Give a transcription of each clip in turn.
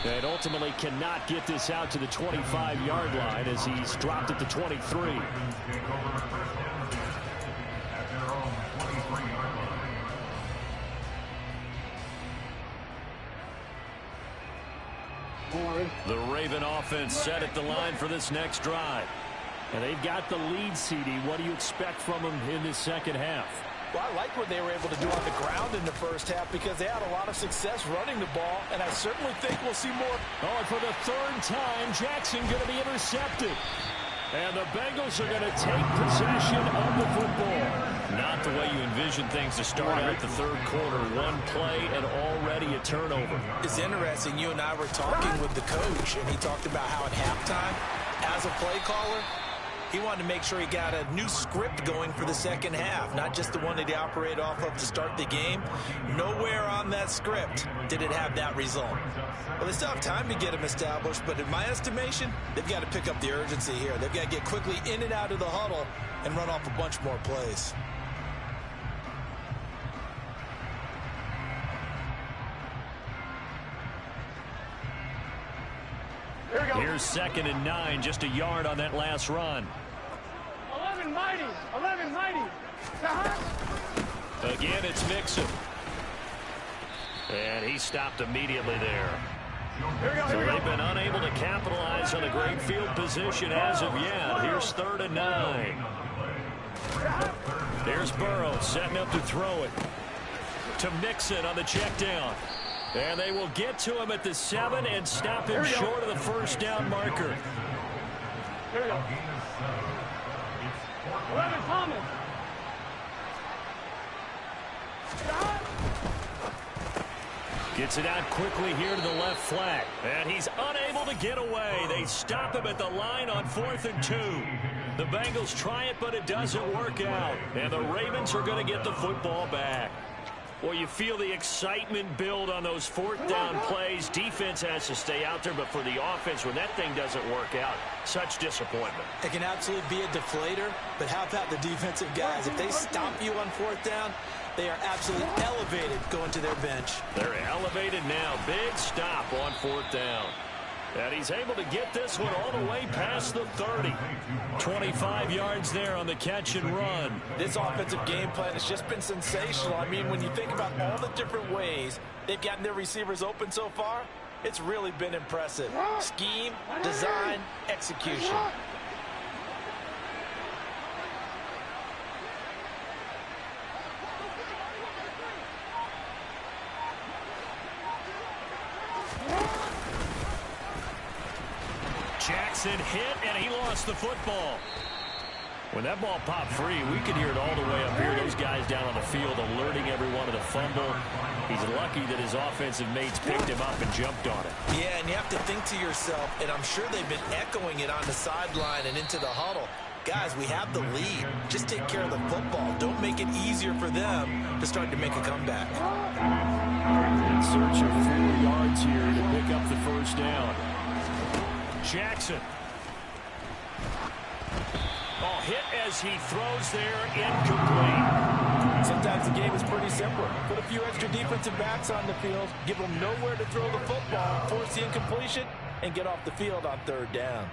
And ultimately cannot get this out to the 25-yard line as he's dropped at the 23. The Raven offense set at the line for this next drive. And they've got the lead, CD. What do you expect from them in this second half? Well, I like what they were able to do on the ground in the first half because they had a lot of success running the ball, and I certainly think we'll see more. Oh, and for the third time, Jackson going to be intercepted. And the Bengals are going to take possession of the football. Not the way you envision things to start out the third quarter. One play and already a turnover. It's interesting. You and I were talking with the coach, and he talked about how at halftime, as a play caller, he wanted to make sure he got a new script going for the second half, not just the one that he operated off of to start the game. Nowhere on that script did it have that result. Well, they still have time to get him established, but in my estimation, they've got to pick up the urgency here. They've got to get quickly in and out of the huddle and run off a bunch more plays. Here's 2nd and 9, just a yard on that last run. 11 mighty, 11 mighty. Again, it's Mixon. And he stopped immediately there. So they've been unable to capitalize on a great field position as of yet. Here's 3rd and 9. There's Burrow setting up to throw it to Mixon on the check down. And they will get to him at the 7 and stop him short of the first down marker. Here we go. 11 Thomas. Gets it out quickly here to the left flat. And he's unable to get away. They stop him at the line on 4th and 2. The Bengals try it, but it doesn't work out. And the Ravens are going to get the football back. Well, you feel the excitement build on those 4th down plays. Defense has to stay out there, but for the offense, when that thing doesn't work out, such disappointment. It can absolutely be a deflator, but how about the defensive guys? If they stop you on 4th down, they are absolutely elevated going to their bench. They're elevated now. Big stop on 4th down. And he's able to get this one all the way past the 30. 25 yards there on the catch and run. This offensive game plan has just been sensational. I mean, when you think about all the different ways they've gotten their receivers open so far, it's really been impressive. Scheme, design, execution. Jackson hit, and he lost the football. When that ball popped free, we could hear it all the way up here. Those guys down on the field alerting everyone of the fumble. He's lucky that his offensive mates picked him up and jumped on it. Yeah, and you have to think to yourself, and I'm sure they've been echoing it on the sideline and into the huddle. Guys, we have the lead. Just take care of the football. Don't make it easier for them to start to make a comeback. In search of 4 yards here to pick up the first down. Jackson. Oh, hit as he throws there, incomplete. Sometimes the game is pretty simple. Put a few extra defensive backs on the field, give them nowhere to throw the football, force the incompletion, and get off the field on 3rd down.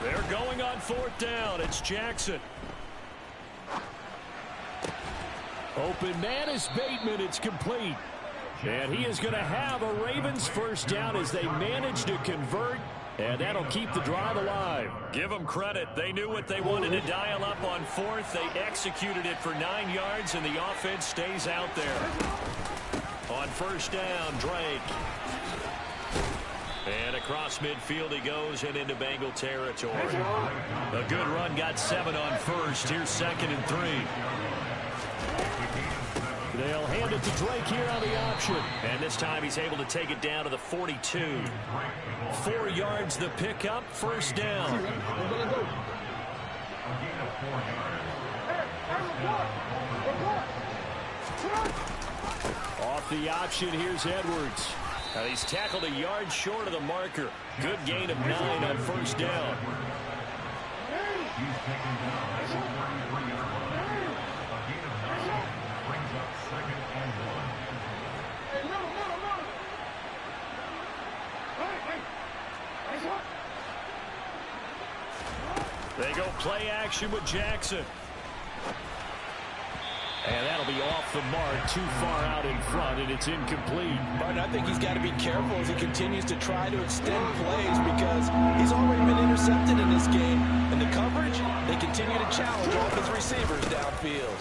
They're going on 4th down. It's Jackson. Open man is Bateman. It's complete. And he is going to have a Ravens first down as they manage to convert. And that'll keep the drive alive. Give them credit. They knew what they wanted to dial up on 4th. They executed it for 9 yards, and the offense stays out there. On first down, Drake. And across midfield he goes and into Bengal territory. A good run, got 7 on first. Here's 2nd and 3. They'll hand it to Drake here on the option. And this time he's able to take it down to the 42. 4 yards the pickup, first down. Off off the option. Here's Edwards. He's tackled a yard short of the marker. Good gain of 9 on first down. They go play action with Jackson. And that'll be off the mark, too far out in front, and it's incomplete. Martin, I think he's got to be careful as he continues to try to extend plays because he's already been intercepted in this game. And the coverage, they continue to challenge all of his receivers downfield.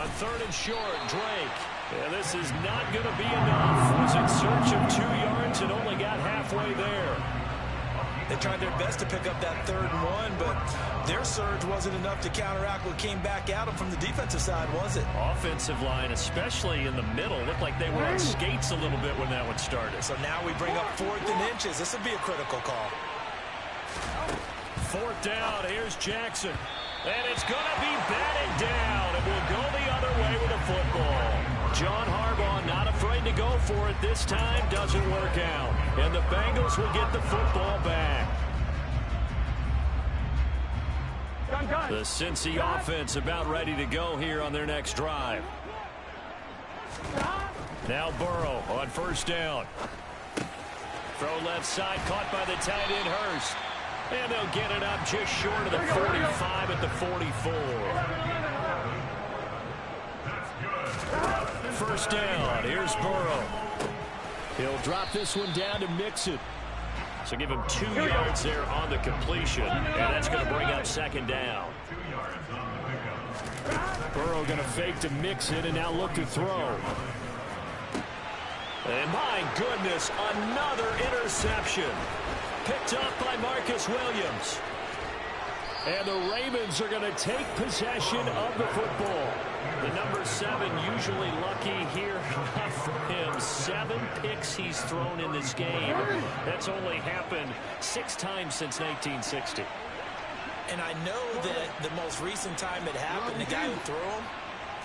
On third and short, Drake. And this is not going to be enough. Was in search of 2 yards and only got halfway there. They tried their best to pick up that 3rd and 1, but their surge wasn't enough to counteract what came back at them from the defensive side, was it? Offensive line, especially in the middle, looked like they were on skates a little bit when that one started. So now we bring up 4th and inches. This would be a critical call. 4th down. Here's Jackson. And it's going to be batted down. It will go the other way with a football. John Harbaugh not afraid to go for it this time. Doesn't work out. And the Bengals will get the football back. The Cincy offense about ready to go here on their next drive. Now Burrow on first down. Throw left side, caught by the tight end Hurst. And they'll get it up just short of the 45 at the 44. First down. Here's Burrow. He'll drop this one down to Mixon. So give him 2 yards there on the completion. And that's going to bring up second down. Burrow going to fake to Mixon and now look to throw. And my goodness, another interception. Picked up by Marcus Williams. And the Ravens are going to take possession of the football. The number 7 usually lucky here. Not for him. 7 picks he's thrown in this game. That's only happened 6 times since 1960. And I know that the most recent time it happened, the guy who threw him,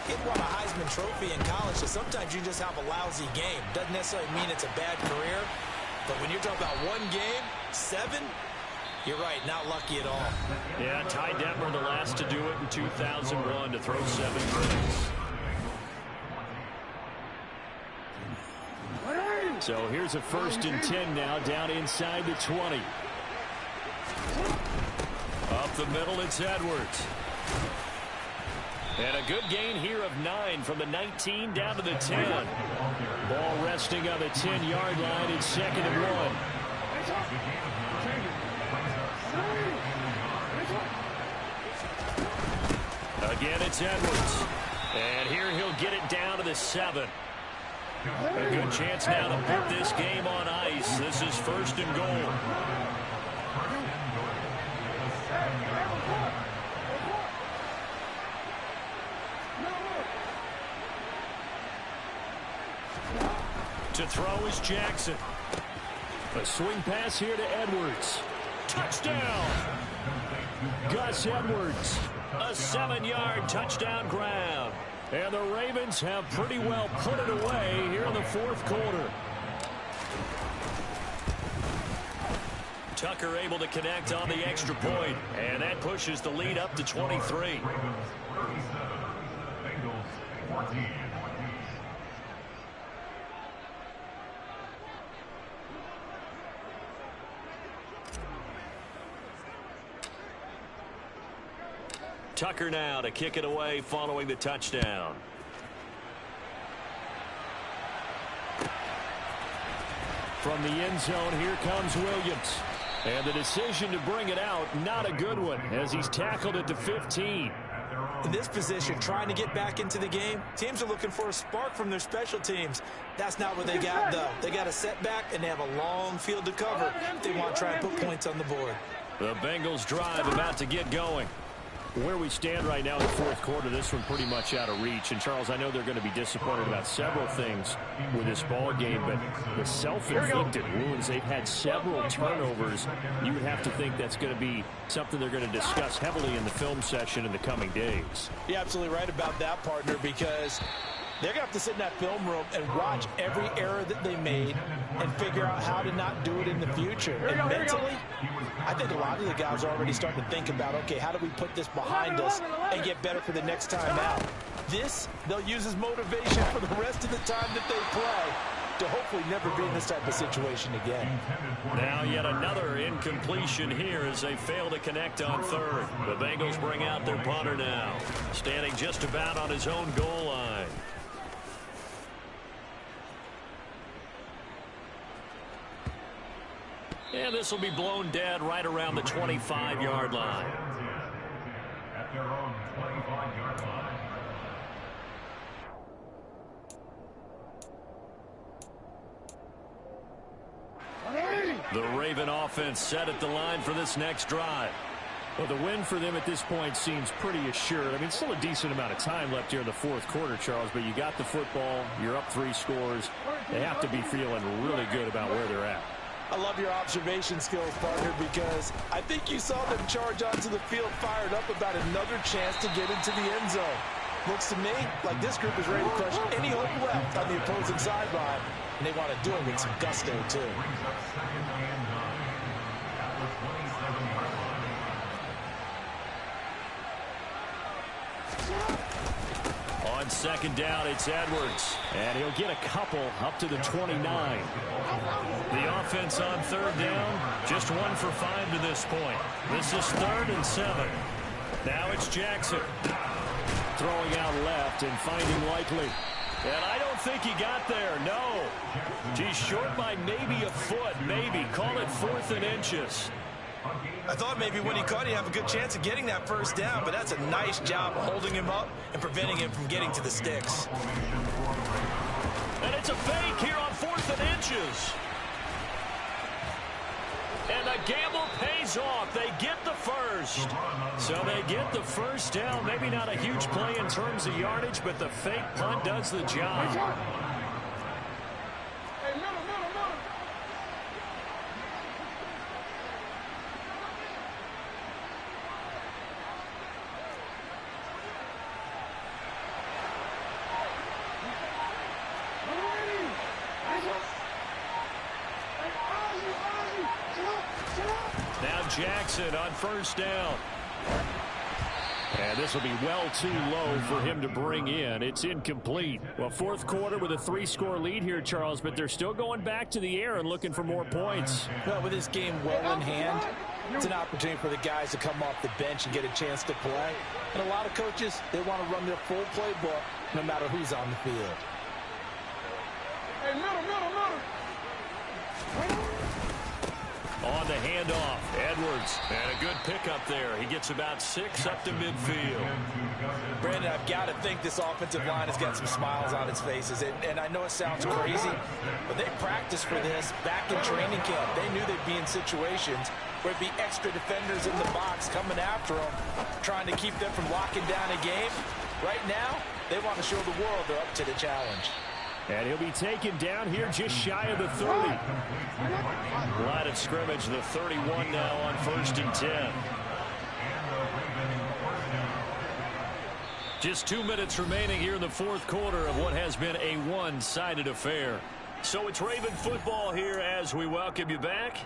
he won a Heisman Trophy in college. So sometimes you just have a lousy game. Doesn't necessarily mean it's a bad career. But when you're talking about 1 game, 7, you're right, not lucky at all. Yeah, Ty Detmer the last to do it in 2001 to throw 7 picks. So here's a 1st and 10 now, down inside the 20. Up the middle, it's Edwards. And a good gain here of 9 from the 19 down to the 10. Ball resting on the 10-yard line. It's 2nd and 1. Again, it's Edwards. And here he'll get it down to the 7. A good chance now to put this game on ice. This is 1st and goal. To throw is Jackson. A swing pass here to Edwards. Touchdown! Gus Edwards. A 7-yard touchdown grab. And the Ravens have pretty well put it away here in the 4th quarter. Tucker able to connect on the extra point. And that pushes the lead up to 23. Tucker now to kick it away following the touchdown. From the end zone, here comes Williams. And the decision to bring it out, not a good one, as he's tackled at the 15. In this position, trying to get back into the game, teams are looking for a spark from their special teams. That's not what they got, though. They got a setback, and they have a long field to cover if they want to try and put points on the board. The Bengals drive about to get going. Where we stand right now in the 4th quarter, this one pretty much out of reach. And, Charles, I know they're going to be disappointed about several things with this ball game, but the self-inflicted wounds, they've had several turnovers. You would have to think that's going to be something they're going to discuss heavily in the film session in the coming days. You're absolutely right about that, partner, because They're going to have to sit in that film room and watch every error that they made and figure out how to not do it in the future. And mentally, I think a lot of the guys are already starting to think about, okay, how do we put this behind us and get better for the next time out? This, they'll use as motivation for the rest of the time that they play to hopefully never be in this type of situation again. Now yet another incompletion here as they fail to connect on third. The Bengals bring out their punter now, standing just about on his own goal line. And this will be blown dead right around the 25-yard line. At their own 25-yard line. The Raven offense set at the line for this next drive. Well, the win for them at this point seems pretty assured. I mean, still a decent amount of time left here in the fourth quarter, Charles, but you got the football, you're up 3 scores. They have to be feeling really good about where they're at. I love your observation skills, partner, because I think you saw them charge onto the field fired up about another chance to get into the end zone. Looks to me like this group is ready to crush any hope left on the opposing sideline, and they want to do it with some gusto, too. On second down, it's Edwards. And he'll get a couple up to the 29. The offense on third down, just 1 for 5 to this point. This is 3rd and 7. Now it's Jackson. Throwing out left and finding Likely. And I don't think he got there, no. He's short by maybe a foot, maybe. Call it 4th and inches. I thought maybe when he caught, he'd have a good chance of getting that first down, but that's a nice job of holding him up and preventing him from getting to the sticks. And it's a fake here on 4th and inches. And the gamble pays off. They get the first. So they get the first down. Maybe not a huge play in terms of yardage, but the fake punt does the job. Hey, middle. Now Jackson on first down. And this will be well too low for him to bring in. It's incomplete. Well, fourth quarter with a 3-score lead here, Charles, but they're still going back to the air and looking for more points. Well, with this game well in hand, it's an opportunity for the guys to come off the bench and get a chance to play. And a lot of coaches, they want to run their full playbook no matter who's on the field. Hey, middle. On the handoff, Edwards. And a good pickup there. He gets about 6 up to midfield. Brandon, I've got to think this offensive line has got some smiles on its faces. And I know it sounds crazy, but they practiced for this back in training camp. They knew they'd be in situations where it'd be extra defenders in the box coming after them, trying to keep them from locking down a game. Right now, they want to show the world they're up to the challenge. And he'll be taken down here just shy of the 30. Line of scrimmage, the 31 now on 1st and 10. Just 2 minutes remaining here in the fourth quarter of what has been a one-sided affair. So it's Raven football here as we welcome you back.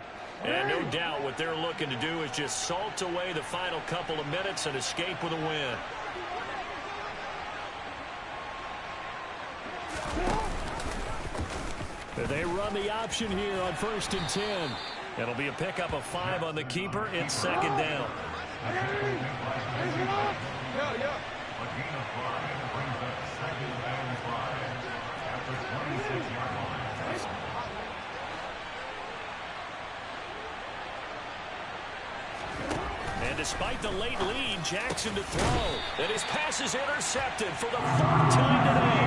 And no doubt what they're looking to do is just salt away the final couple of minutes and escape with a win. They run the option here on 1st and 10. It'll be a pickup of 5 on the keeper. It's 2nd down. And despite the late lead, Jackson to throw. And his pass is intercepted for the 4th time today.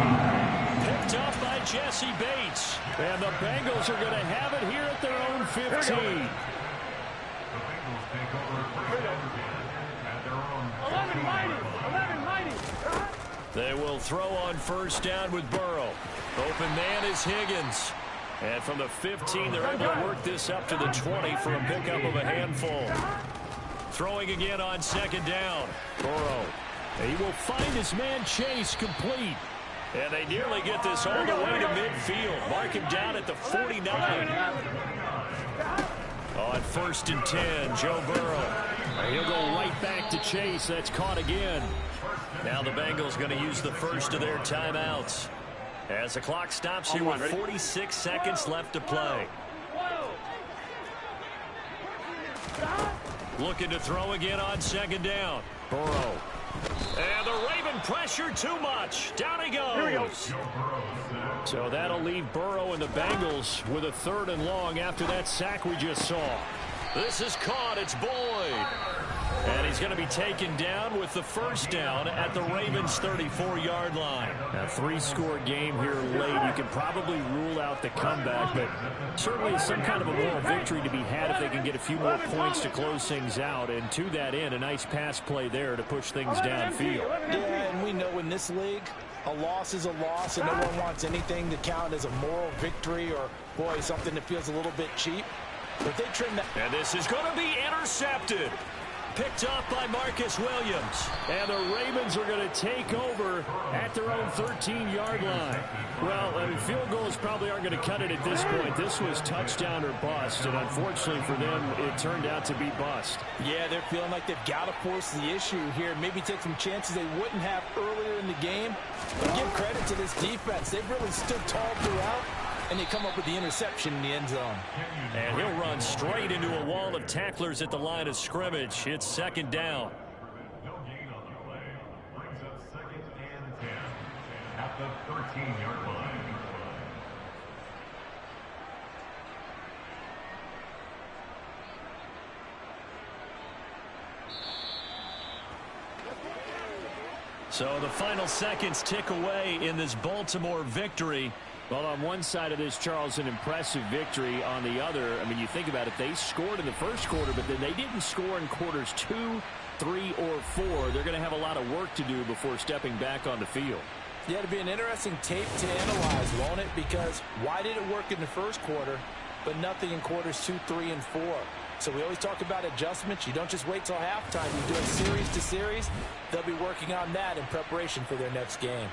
Picked up by Jesse Bates. And the Bengals are going to have it here at their own 15. 11 mighty. They will throw on first down with Burrow. Open man is Higgins. And from the 15, they're able to work this up to the 20 for a pickup of a handful. Throwing again on 2nd down. Burrow. He will find his man Chase complete. And they nearly get this all the way to midfield. Mark him down at the 49. On 1st and 10, Joe Burrow. He'll go right back to Chase. That's caught again. Now the Bengals going to use the first of their timeouts. As the clock stops here with 46 seconds left to play. Looking to throw again on 2nd down. Burrow. And the Raven pressure too much. Down he goes. So that'll leave Burrow and the Bengals with a 3rd and long after that sack we just saw. This is caught. It's Boyd. And he's going to be taken down with the 1st down at the Ravens' 34-yard line. A 3-score game here late. You can probably rule out the comeback, but certainly some kind of a moral victory to be had if they can get a few more points to close things out. And to that end, a nice pass play there to push things downfield. Yeah, and we know in this league, a loss is a loss, and no one wants anything to count as a moral victory or, boy, something that feels a little bit cheap. But they trim that. And this is going to be intercepted. Picked up by Marcus Williams. And the Ravens are going to take over at their own 13-yard line. Well, I mean, field goals probably aren't going to cut it at this point. This was touchdown or bust, and unfortunately for them, it turned out to be bust. Yeah, they're feeling like they've got to force the issue here. Maybe take some chances they wouldn't have earlier in the game. But give credit to this defense. They've really stood tall throughout, and they come up with the interception in the end zone. And he'll run straight into a wall of tacklers at the line of scrimmage. It's 2nd down. No gain on the play. Brings up 2nd and 10 at the 13-yard line. So the final seconds tick away in this Baltimore victory. Well, on one side of this, Charles, an impressive victory. On the other, I mean, you think about it, they scored in the 1st quarter, but then they didn't score in quarters 2, 3, or 4. They're going to have a lot of work to do before stepping back on the field. Yeah, it'll be an interesting tape to analyze, won't it? Because why did it work in the 1st quarter, but nothing in quarters 2, 3, and 4? So we always talk about adjustments. You don't just wait till halftime. You do it series to series. They'll be working on that in preparation for their next game.